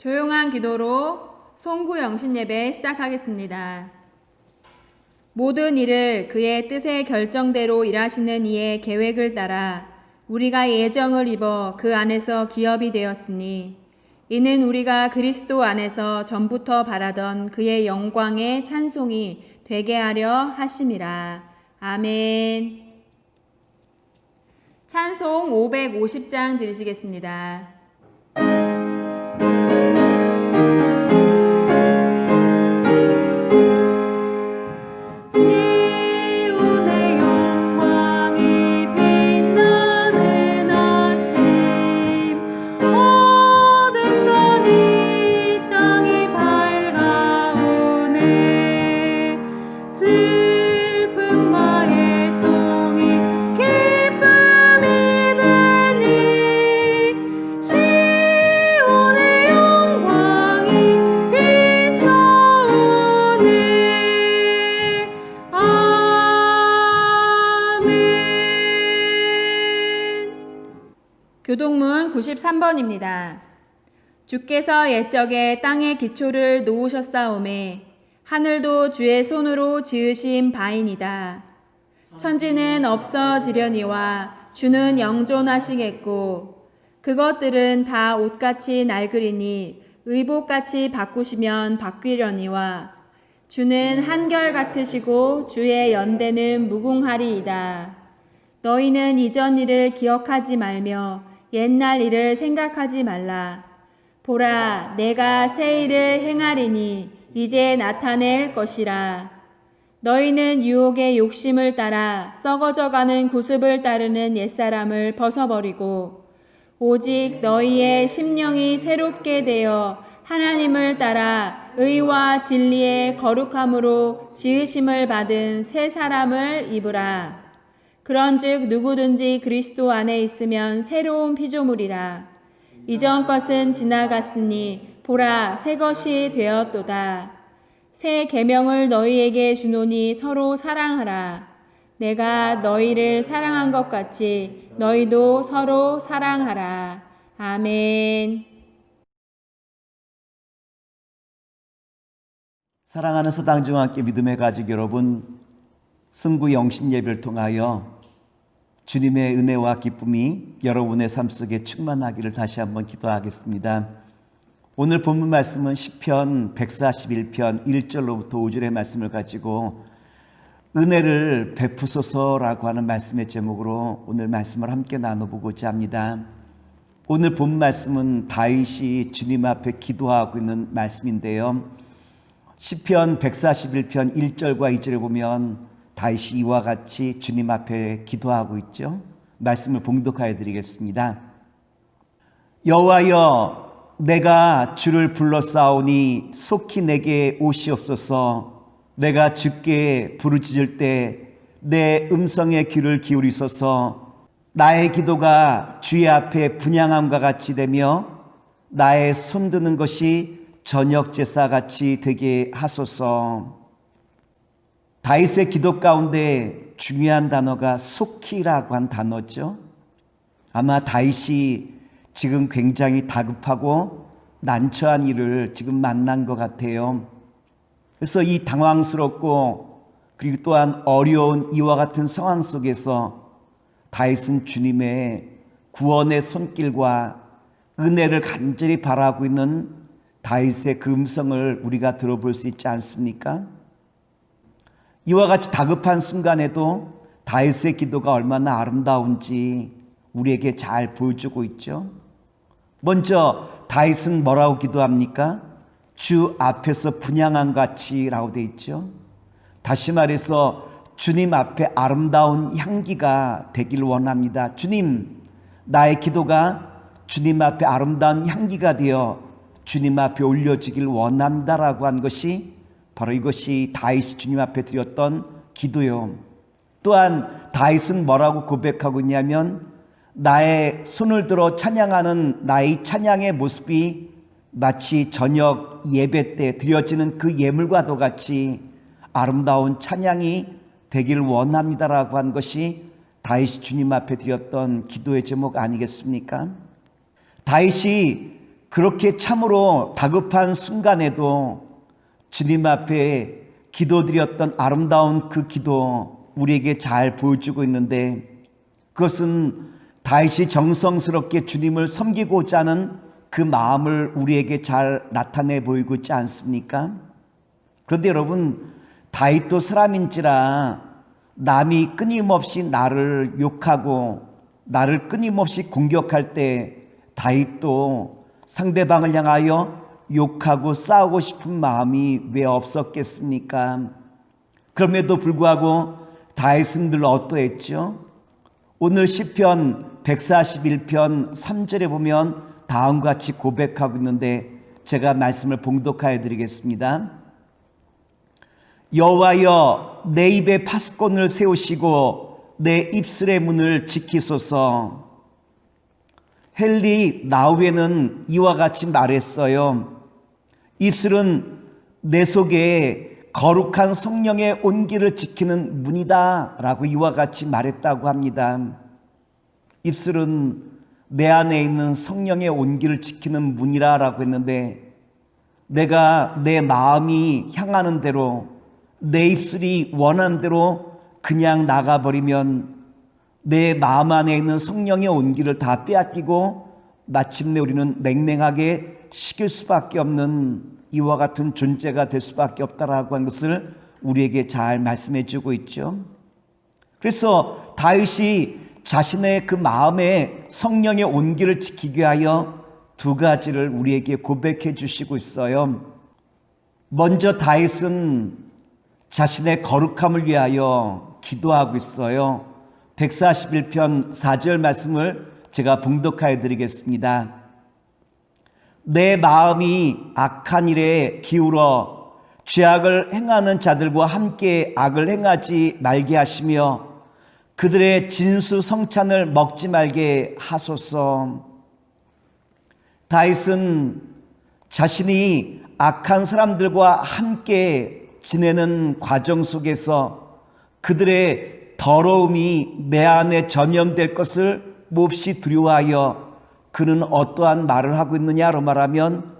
조용한 기도로 송구 영신 예배 시작하겠습니다. 모든 일을 그의 뜻의 결정대로 일하시는 이의 계획을 따라 우리가 예정을 입어 그 안에서 기업이 되었으니 이는 우리가 그리스도 안에서 전부터 바라던 그의 영광의 찬송이 되게 하려 하심이라. 아멘. 찬송 550장 들으시겠습니다. 교동문 93번입니다. 주께서 옛적에 땅의 기초를 놓으셨사오매 하늘도 주의 손으로 지으신 바이니라. 천지는 없어지려니와 주는 영존하시겠고 그것들은 다 옷같이 낡으리니 의복같이 바꾸시면 바뀌려니와 주는 한결같으시고 주의 연대는 무궁하리이다. 너희는 이전 일을 기억하지 말며 옛날 일을 생각하지 말라. 보라, 내가 새 일을 행하리니 이제 나타낼 것이라. 너희는 유혹의 욕심을 따라 썩어져가는 구습을 따르는 옛사람을 벗어버리고 오직 너희의 심령이 새롭게 되어 하나님을 따라 의와 진리의 거룩함으로 지으심을 받은 새 사람을 입으라. 그런즉 누구든지 그리스도 안에 있으면 새로운 피조물이라. 이전 것은 지나갔으니 보라 새 것이 되었도다. 새 계명을 너희에게 주노니 서로 사랑하라. 내가 너희를 사랑한 것 같이 너희도 서로 사랑하라. 아멘. 사랑하는 서당중학교 믿음의 가족 여러분, 승구 영신 예배를 통하여 주님의 은혜와 기쁨이 여러분의 삶 속에 충만하기를 다시 한번 기도하겠습니다. 오늘 본문 말씀은 시편 141편 1절로부터 5절의 말씀을 가지고 은혜를 베푸소서라고 하는 말씀의 제목으로 오늘 말씀을 함께 나눠보고자 합니다. 오늘 본 말씀은 다윗이 주님 앞에 기도하고 있는 말씀인데요. 시편 141편 1절과 2절에 보면 다윗이 이와 같이 주님 앞에 기도하고 있죠. 말씀을 봉독하여 드리겠습니다. 여호와여, 내가 주를 불러싸오니 속히 내게 오시옵소서. 내가 주께 부르짖을 때 내 음성에 귀를 기울이소서. 나의 기도가 주의 앞에 분향함과 같이 되며 나의 손드는 것이 저녁 제사같이 되게 하소서. 다윗의 기도 가운데 중요한 단어가 속히라고 한 단어죠. 아마 다윗이 지금 굉장히 다급하고 난처한 일을 지금 만난 것 같아요. 그래서 이 당황스럽고 그리고 또한 어려운 이와 같은 상황 속에서 다윗은 주님의 구원의 손길과 은혜를 간절히 바라고 있는 다윗의 그 음성을 우리가 들어볼 수 있지 않습니까? 이와 같이 다급한 순간에도 다윗의 기도가 얼마나 아름다운지 우리에게 잘 보여주고 있죠. 먼저 다윗은 뭐라고 기도합니까? 주 앞에서 분향한 같이라고 되어 있죠. 다시 말해서 주님 앞에 아름다운 향기가 되길 원합니다. 주님, 나의 기도가 주님 앞에 아름다운 향기가 되어 주님 앞에 올려지길 원합니다라고 한 것이 바로 이것이 다윗이 주님 앞에 드렸던 기도요. 또한 다윗은 뭐라고 고백하고 있냐면 나의 손을 들어 찬양하는 나의 찬양의 모습이 마치 저녁 예배 때 드려지는 그 예물과도 같이 아름다운 찬양이 되길 원합니다라고 한 것이 다윗이 주님 앞에 드렸던 기도의 제목 아니겠습니까? 다윗이 그렇게 참으로 다급한 순간에도 주님 앞에 기도드렸던 아름다운 그 기도 우리에게 잘 보여주고 있는데, 그것은 다윗이 정성스럽게 주님을 섬기고자 하는 그 마음을 우리에게 잘 나타내 보이고 있지 않습니까? 그런데 여러분, 다윗도 사람인지라 남이 끊임없이 나를 욕하고 나를 끊임없이 공격할 때 다윗도 상대방을 향하여 욕하고 싸우고 싶은 마음이 왜 없었겠습니까? 그럼에도 불구하고 다윗은 늘 어떠했죠? 오늘 시편 141편 3절에 보면 다음과 같이 고백하고 있는데, 제가 말씀을 봉독하여 드리겠습니다. 여호와여, 내 입에 파수꾼을 세우시고 내 입술의 문을 지키소서. 헨리 나우에는 이와 같이 말했어요. 입술은 내 속에 거룩한 성령의 온기를 지키는 문이다 라고 이와 같이 말했다고 합니다. 입술은 내 안에 있는 성령의 온기를 지키는 문이라 라고 했는데, 내가 내 마음이 향하는 대로, 내 입술이 원하는 대로 그냥 나가버리면 내 마음 안에 있는 성령의 온기를 다 빼앗기고 마침내 우리는 냉랭하게 식을 수밖에 없는 이와 같은 존재가 될 수밖에 없다라고 하는 것을 우리에게 잘 말씀해 주고 있죠. 그래서 다윗이 자신의 그 마음에 성령의 온기를 지키기 위하여 두 가지를 우리에게 고백해 주시고 있어요. 먼저 다윗은 자신의 거룩함을 위하여 기도하고 있어요. 141편 4절 말씀을 제가 봉독하여 드리겠습니다. 내 마음이 악한 일에 기울어 죄악을 행하는 자들과 함께 악을 행하지 말게 하시며 그들의 진수 성찬을 먹지 말게 하소서. 다윗은 자신이 악한 사람들과 함께 지내는 과정 속에서 그들의 더러움이 내 안에 전염될 것을 몹시 두려워하여 그는 어떠한 말을 하고 있느냐로 말하면,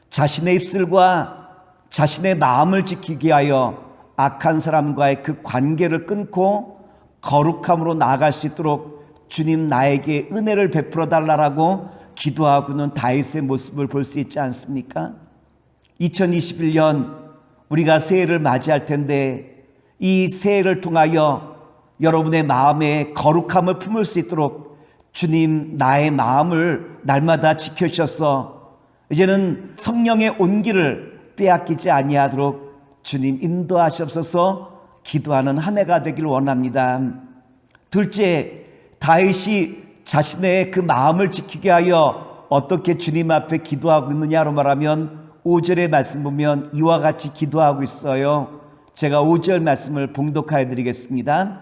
자신의 입술과 자신의 마음을 지키기 위하여 악한 사람과의 그 관계를 끊고 거룩함으로 나아갈 수 있도록 주님 나에게 은혜를 베풀어 달라고 기도하고는 다윗의 모습을 볼 수 있지 않습니까? 2021년 우리가 새해를 맞이할 텐데, 이 새해를 통하여 여러분의 마음에 거룩함을 품을 수 있도록 주님 나의 마음을 날마다 지켜주셔서 이제는 성령의 온기를 빼앗기지 아니하도록 주님 인도하시옵소서 기도하는 한 해가 되길 원합니다. 둘째, 다윗이 자신의 그 마음을 지키게 하여 어떻게 주님 앞에 기도하고 있느냐로 말하면 5절의 말씀 보면 이와 같이 기도하고 있어요. 제가 5절 말씀을 봉독하여 드리겠습니다.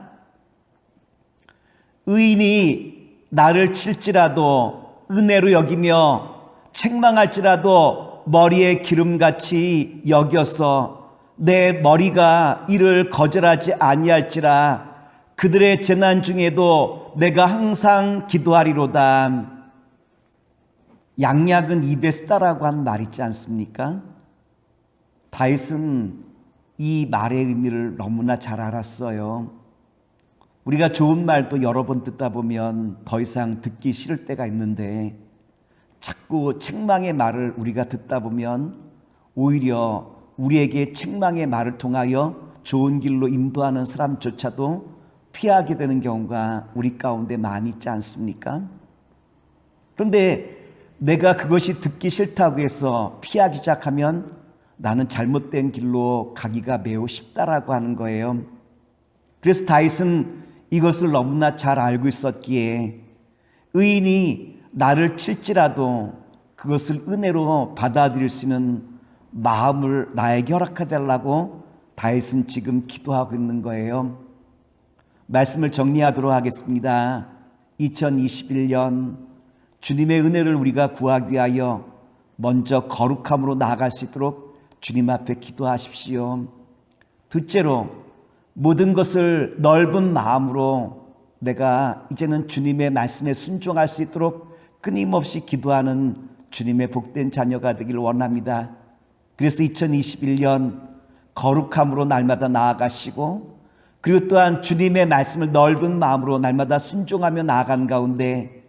의인이 나를 칠지라도 은혜로 여기며 책망할지라도 머리에 기름같이 여겨서 내 머리가 이를 거절하지 아니할지라. 그들의 재난 중에도 내가 항상 기도하리로다. 양약은 입에 쓰다라고 하는 말 있지 않습니까? 다윗은 이 말의 의미를 너무나 잘 알았어요. 우리가 좋은 말도 여러 번 듣다 보면 더 이상 듣기 싫을 때가 있는데, 자꾸 책망의 말을 우리가 듣다 보면 오히려 우리에게 책망의 말을 통하여 좋은 길로 인도하는 사람조차도 피하게 되는 경우가 우리 가운데 많이 있지 않습니까? 그런데 내가 그것이 듣기 싫다고 해서 피하기 시작하면 나는 잘못된 길로 가기가 매우 쉽다라고 하는 거예요. 그래서 다윗은 이것을 너무나 잘 알고 있었기에 의인이 나를 칠지라도 그것을 은혜로 받아들일 수 있는 마음을 나에게 허락해달라고 다윗은 지금 기도하고 있는 거예요. 말씀을 정리하도록 하겠습니다. 2021년 주님의 은혜를 우리가 구하기 위하여 먼저 거룩함으로 나아갈 수 있도록 주님 앞에 기도하십시오. 둘째로, 모든 것을 넓은 마음으로 내가 이제는 주님의 말씀에 순종할 수 있도록 끊임없이 기도하는 주님의 복된 자녀가 되길 원합니다. 그래서 2021년 거룩함으로 날마다 나아가시고, 그리고 또한 주님의 말씀을 넓은 마음으로 날마다 순종하며 나아가는 가운데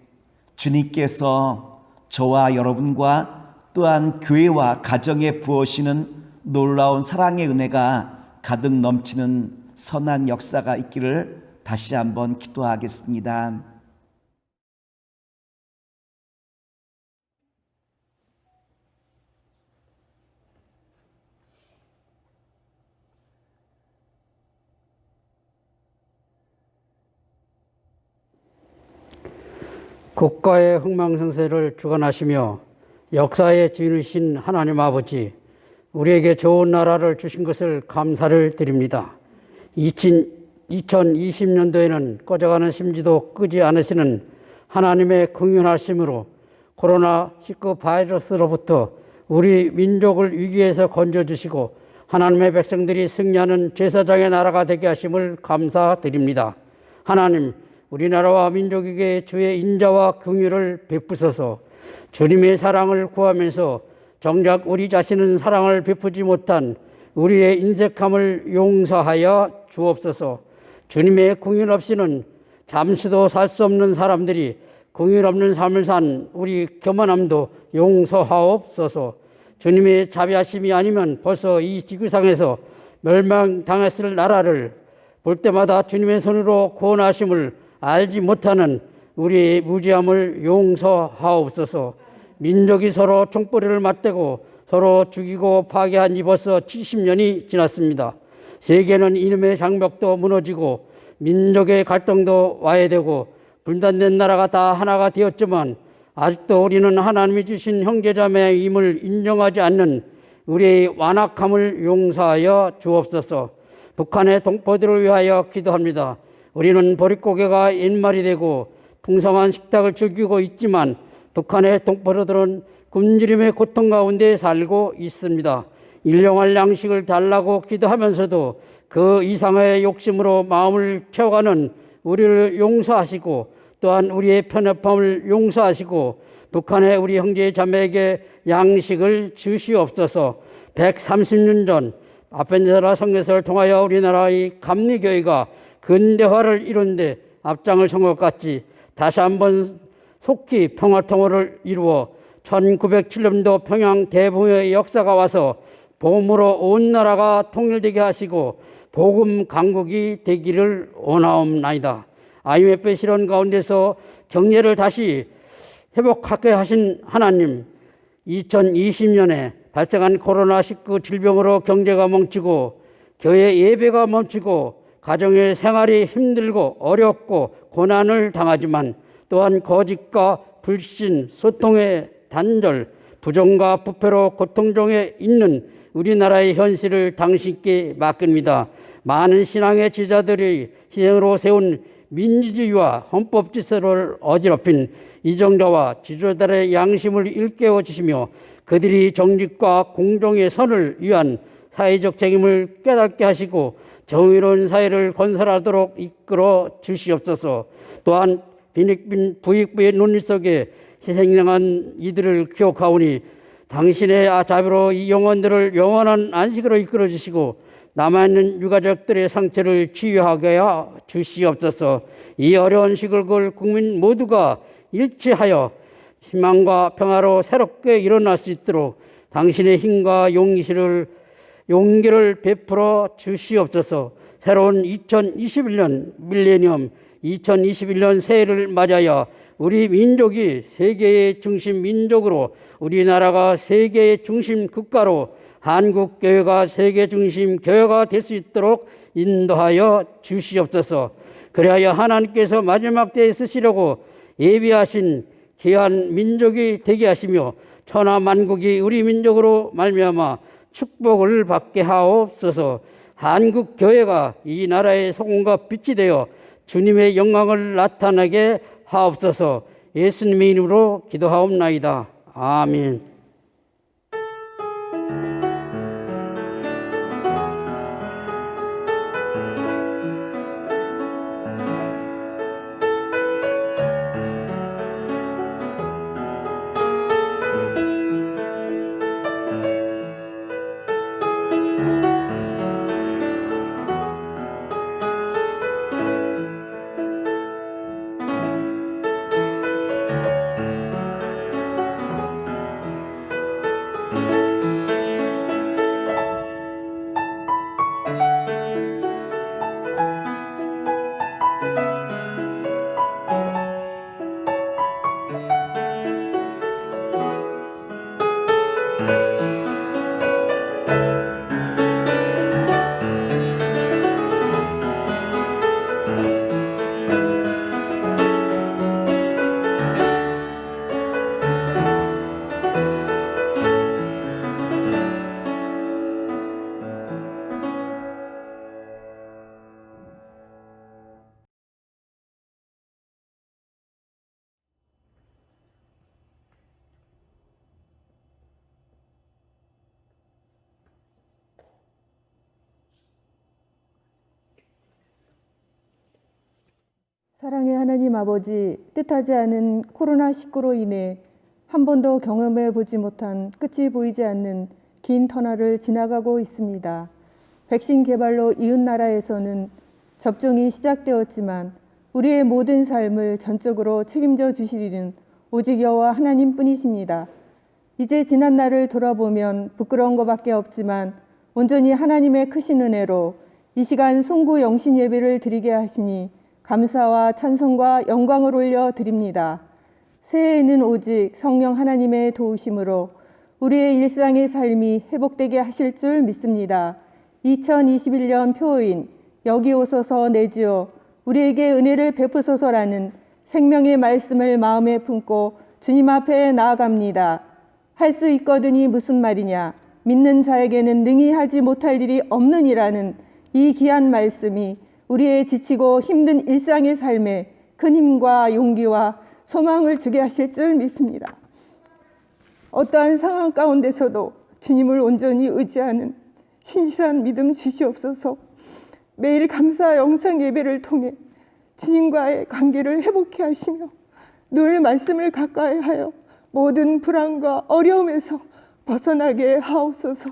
주님께서 저와 여러분과 또한 교회와 가정에 부어시는 놀라운 사랑의 은혜가 가득 넘치는 선한 역사가 있기를 다시 한번 기도하겠습니다. 국가의 흥망성쇠를 주관하시며 역사의 주인이신 하나님 아버지, 우리에게 좋은 나라를 주신 것을 감사를 드립니다. 2020년도에는 꺼져가는 심지도 끄지 않으시는 하나님의 긍휼하심으로 코로나19 바이러스로부터 우리 민족을 위기에서 건져주시고 하나님의 백성들이 승리하는 제사장의 나라가 되게 하심을 감사드립니다. 하나님, 우리나라와 민족에게 주의 인자와 긍휼을 베푸소서. 주님의 사랑을 구하면서 정작 우리 자신은 사랑을 베푸지 못한 우리의 인색함을 용서하여 주옵소서. 주님의 긍휼 없이는 잠시도 살 수 없는 사람들이 긍휼 없는 삶을 산 우리 교만함도 용서하옵소서. 주님의 자비하심이 아니면 벌써 이 지구상에서 멸망당했을 나라를 볼 때마다 주님의 손으로 구원하심을 알지 못하는 우리의 무지함을 용서하옵소서. 민족이 서로 총뿌리를 맞대고 서로 죽이고 파괴한 지 벌써 70년이 지났습니다. 세계는 이놈의 장벽도 무너지고 민족의 갈등도 와해되고 분단된 나라가 다 하나가 되었지만 아직도 우리는 하나님이 주신 형제자매임을 인정하지 않는 우리의 완악함을 용서하여 주옵소서. 북한의 동포들을 위하여 기도합니다. 우리는 보릿고개가 옛말이 되고 풍성한 식탁을 즐기고 있지만 북한의 동포들은 굶주림의 고통 가운데 살고 있습니다. 일용할 양식을 달라고 기도하면서도 그 이상의 욕심으로 마음을 채워가는 우리를 용서하시고 또한 우리의 편협함을 용서하시고 북한의 우리 형제 자매에게 양식을 주시옵소서. 130년 전 아펜제라 성교사를 통하여 우리나라의 감리교회가 근대화를 이룬 데 앞장을 선 것 같이 다시 한번 속히 평화통일을 이루어 1907년도 평양 대붕의 역사가 와서 복음으로 온 나라가 통일되게 하시고 복음 강국이 되기를 원하옵나이다. IMF 실현 가운데서 경제를 다시 회복하게 하신 하나님, 2020년에 발생한 코로나19 질병으로 경제가 멈추고 교회 예배가 멈추고 가정의 생활이 힘들고 어렵고 고난을 당하지만 또한 거짓과 불신, 소통의 단절, 부정과 부패로 고통 중에 있는 우리나라의 현실을 당신께 맡깁니다. 많은 신앙의 지자들이 희생으로 세운 민주주의와 헌법 질서를 어지럽힌 이정자와 지도자들의 양심을 일깨워 주시며 그들이 정직과 공정의 선을 위한 사회적 책임을 깨닫게 하시고 정의로운 사회를 건설하도록 이끌어 주시옵소서. 또한 빈익빈 부익부의 논리 속에 희생당한 이들을 기억하오니 당신의 자비로 이 영혼들을 영원한 안식으로 이끌어 주시고 남아있는 유가족들의 상처를 치유하게 주시옵소서. 이 어려운 시국을 국민 모두가 일치하여 희망과 평화로 새롭게 일어날 수 있도록 당신의 힘과 용기를 베풀어 주시옵소서. 새로운 2021년 밀레니엄 2021년 새해를 맞아야 우리 민족이 세계의 중심 민족으로, 우리나라가 세계의 중심 국가로, 한국교회가 세계 중심 교회가 될 수 있도록 인도하여 주시옵소서. 그리하여 하나님께서 마지막 때에 쓰시려고 예비하신 귀한 민족이 되게 하시며 천하만국이 우리 민족으로 말미암아 축복을 받게 하옵소서. 한국교회가 이 나라의 소금과 빛이 되어 주님의 영광을 나타나게 하옵소서. 예수님의 이름으로 기도하옵나이다. 아멘. 사랑의 하나님 아버지, 뜻하지 않은 코로나19로 인해 한 번도 경험해 보지 못한 끝이 보이지 않는 긴 터널을 지나가고 있습니다. 백신 개발로 이웃나라에서는 접종이 시작되었지만 우리의 모든 삶을 전적으로 책임져 주시리는 오직 여호와 하나님뿐이십니다. 이제 지난 날을 돌아보면 부끄러운 것밖에 없지만 온전히 하나님의 크신 은혜로 이 시간 송구 영신 예배를 드리게 하시니 감사와 찬송과 영광을 올려 드립니다. 새해에는 오직 성령 하나님의 도우심으로 우리의 일상의 삶이 회복되게 하실 줄 믿습니다. 2021년 표어인 여기 오소서 내 주여 우리에게 은혜를 베푸소서라는 생명의 말씀을 마음에 품고 주님 앞에 나아갑니다. 할 수 있거든이 무슨 말이냐? 믿는 자에게는 능히 하지 못할 일이 없느니라는 이 귀한 말씀이 우리의 지치고 힘든 일상의 삶에 큰 힘과 용기와 소망을 주게 하실 줄 믿습니다. 어떠한 상황 가운데서도 주님을 온전히 의지하는 신실한 믿음 주시옵소서. 매일 감사 영상 예배를 통해 주님과의 관계를 회복해 하시며 늘 말씀을 가까이 하여 모든 불안과 어려움에서 벗어나게 하옵소서.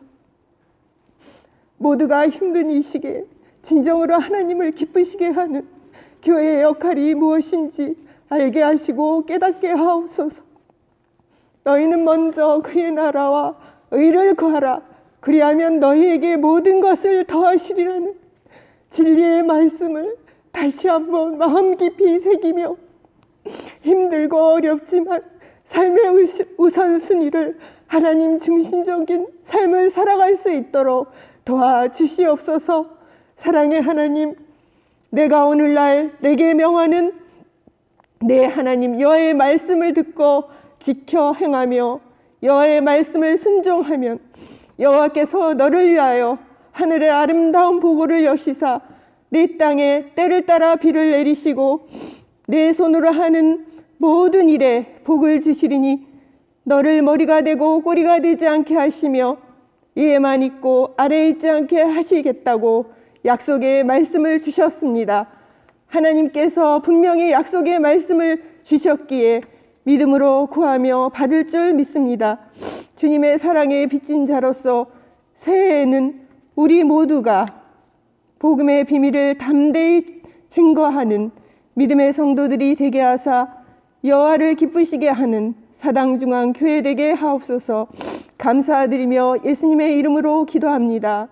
모두가 힘든 이 시기에 진정으로 하나님을 기쁘시게 하는 교회의 역할이 무엇인지 알게 하시고 깨닫게 하옵소서. 너희는 먼저 그의 나라와 의를 구하라. 그리하면 너희에게 모든 것을 더하시리라는 진리의 말씀을 다시 한번 마음 깊이 새기며 힘들고 어렵지만 삶의 우선순위를 하나님 중심적인 삶을 살아갈 수 있도록 도와주시옵소서. 사랑의 하나님, 내가 오늘날 내게 명하는 내 하나님 여호와의 말씀을 듣고 지켜 행하며 여호와의 말씀을 순종하면 여호와께서 너를 위하여 하늘의 아름다운 보고를 여시사 내 땅에 때를 따라 비를 내리시고 내 손으로 하는 모든 일에 복을 주시리니 너를 머리가 되고 꼬리가 되지 않게 하시며 위에만 있고 아래에 있지 않게 하시겠다고 약속의 말씀을 주셨습니다. 하나님께서 분명히 약속의 말씀을 주셨기에 믿음으로 구하며 받을 줄 믿습니다. 주님의 사랑에 빚진 자로서 새해에는 우리 모두가 복음의 비밀을 담대히 증거하는 믿음의 성도들이 되게 하사 여호와를 기쁘시게 하는 사당중앙 교회 되게 하옵소서. 감사드리며 예수님의 이름으로 기도합니다.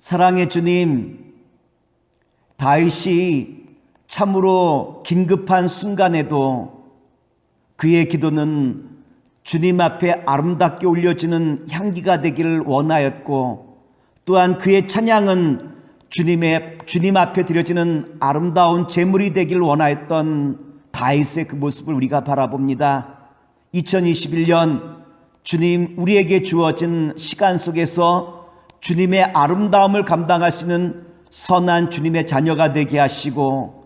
사랑의 주님, 다윗이 참으로 긴급한 순간에도 그의 기도는 주님 앞에 아름답게 올려지는 향기가 되기를 원하였고, 또한 그의 찬양은 주님 앞에 드려지는 아름다운 제물이 되기를 원하였던 다윗의 그 모습을 우리가 바라봅니다. 2021년 주님 우리에게 주어진 시간 속에서 주님의 아름다움을 감당하시는 선한 주님의 자녀가 되게 하시고,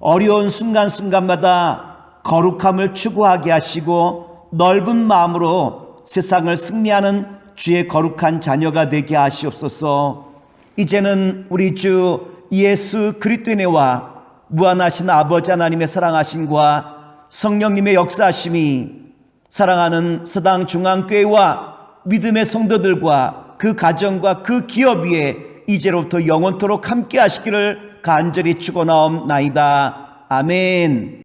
어려운 순간순간마다 거룩함을 추구하게 하시고 넓은 마음으로 세상을 승리하는 주의 거룩한 자녀가 되게 하시옵소서. 이제는 우리 주 예수 그리스도의 은혜와 무한하신 아버지 하나님의 사랑하심과 성령님의 역사하심이 사랑하는 서당중앙교회와 믿음의 성도들과 그 가정과 그 기업 위에 이제로부터 영원토록 함께 하시기를 간절히 축원하옵나이다. 아멘.